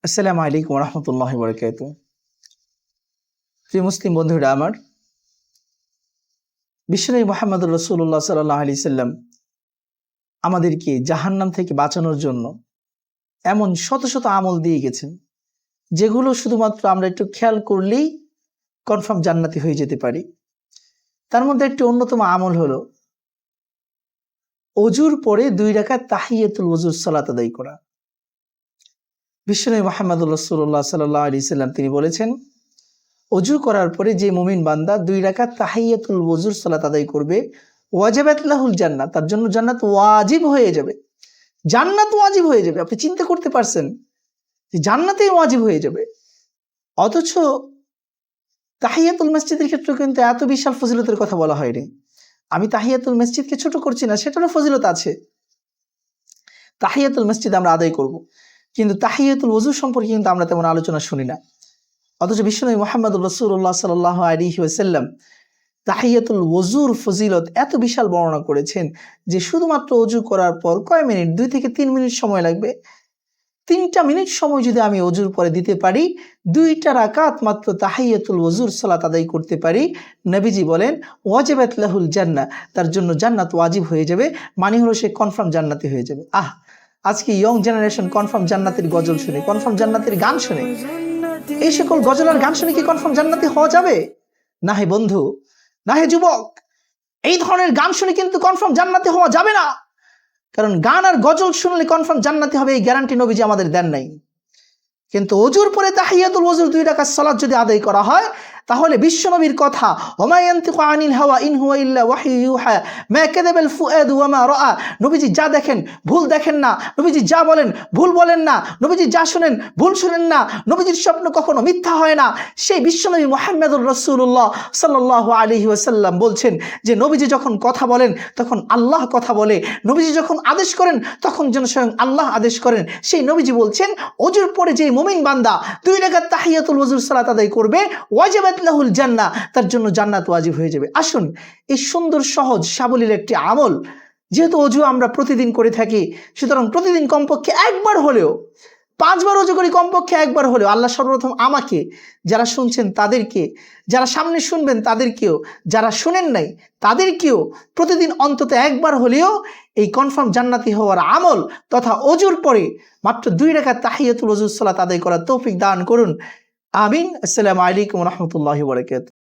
আসসালামু আলাইকুম রহমতুল্লাহ বরকাত। প্রিয় মুসলিম বন্ধুরা আমার, বিশ্বনবী মুহাম্মদুর রাসূলুল্লাহ সাল্লাল্লাহু আলাইহি সাল্লাম আমাদেরকে জাহান্নাম থেকে বাঁচানোর জন্য এমন শত শত আমল দিয়ে গেছেন, যেগুলো শুধুমাত্র আমরা একটু খেয়াল করলেই কনফার্ম জান্নাতি হয়ে যেতে পারি। তার মধ্যে একটি অন্যতম আমল হলো অজুর পরে 2 রাকাত তাহিয়াতুল ওযুর সালাত আদায় করা। বিশ্বনবী মুহাম্মদুর রাসূলুল্লাহ সাল্লাল্লাহু আলাইহি সাল্লাম তিনি বলেছেন, অজু করার পরে যে মুমিন বান্দা 2 রাকাত তাহিয়াতুল ওযুর সালাত আদায় করবে, ওয়াজিবাত লাহুল জান্নাত, তার জন্য জান্নাত ওয়াজিব হয়ে যাবে। জান্নাত ওয়াজিব হয়ে যাবে। আপনি চিন্তা করতে পারছেন যে জান্নাতেই ওয়াজিব হয়ে যাবে। অথচ তাহিয়াতুল মসজিদের ক্ষেত্রে কিন্তু এত বিশাল ফজিলতের কথা বলা হয়নি। আমি তাহিয়াতুল মসজিদকে ছোট করছি না, সেটারও ফজিলত আছে। তাহিয়াতুল মসজিদ আমরা আদায় করব, কিন্তু তাহিয়াতুল ওযু সম্পর্কে কিন্তু আমরা তেমন আলোচনা শুনি না। অথচ বিশ্বনবী মুহাম্মদুর রাসূলুল্লাহ সাল্লাল্লাহু আলাইহি ওয়াসাল্লাম তাহিয়াতুল ওযুর ফজিলত এত বিশাল বর্ণনা করেছেন যে শুধুমাত্র ওযু করার পর কয় মিনিট, 2 থেকে 3 মিনিট সময় লাগবে। 3টা মিনিট সময় যদি আমি ওযুর পরে দিতে পারি, 2টা রাকাত মাত্র তাহিয়াতুল ওযুর সালাত আদায় করতে পারি, নবীজি বলেন ওয়াজিবাত লাহুল জান্নাহ, তার জন্য জান্নাত ওয়াজিব হয়ে যাবে। মানে হলো সে কনফার্ম জান্নাতি হয়ে যাবে। আজকে ইয়ং জেনারেশন কনফার্ম জান্নাতের গজল শুনে, কনফার্ম জান্নাতের গান শুনে। এই সকল গজল আর গান শুনে কি কনফার্ম জান্নাতি হওয়া যাবে? না হে বন্ধু, না হে যুবক, এই ধরনের গান শুনে কিন্তু কনফার্ম জান্নাতি হওয়া যাবে না। কারণ গান আর গজল শুনলে কনফার্ম জান্নাতি হবে এই গ্যারান্টি নবীজি আমাদের দেন নাই। কিন্তু ওযুর পরে তাহিয়াতুল ওযুর 2 রাকাত সালাত যদি আদায় করা হয়, তাহলে বিশ্বনবীর কথা ওমা ইয়ানতিকু আনিল হাওয়া ইন হুয়া ইল্লা ওয়াহয়ু ইউহা মা কাযাবাল ফুআদু ওয়া মা রাআ। নবীজি যা দেখেন ভুল দেখেন না, নবীজি যা বলেন ভুল বলেন না, নবীজি যা শুনেন ভুল শুনেন না, নবীজির স্বপ্ন কখনো মিথ্যা হয় না। সেই বিশ্বনবী মুহাম্মদুর রাসূলুল্লাহ সাল্লাল্লাহু আলাইহি ওয়াসাল্লাম বলছেন যে নবীজি যখন কথা বলেন তখন আল্লাহ কথা বলে, নবীজি যখন আদেশ করেন তখন যেন স্বয়ং আল্লাহ আদেশ করেন। সেই নবীজি বলছেন ওযুর পরে যে মুমিন বান্দা 2 রাকাত তাহিয়াতুল ওযুর সালাত আদায় করবে, ওয়াজিবাত লাহুল জান্নাহ, তার জন্য জান্নাত ওয়াজিব হয়ে যাবে। আসুন, এই সুন্দর সহজ সাবলীল একটি আমল, যেহেতু ওযু আমরা প্রতিদিন করে থাকি, সুতরাং প্রতিদিন কমপক্ষে একবার হলেও, 5 বার ওযু করি, কমপক্ষে একবার হলেও আল্লাহ সর্বপ্রথম আমাকে, যারা শুনছেন তাদেরকে, যারা সামনে শুনবেন তাদেরকেও, যারা শুনেন নাই তাদেরকেও প্রতিদিন অন্তত একবার হলেও এই কনফার্ম জান্নাতি হওয়ার আমল তথা ওযুর পরে মাত্র 2 রাকাত তাহিয়াতুল ওযুর সালাত আদায় করার তৌফিক দান করুন। আমিন। আসসালামু আলাইকুম ওয়া রাহমাতুল্লাহি ওয়া বারাকাতুহু।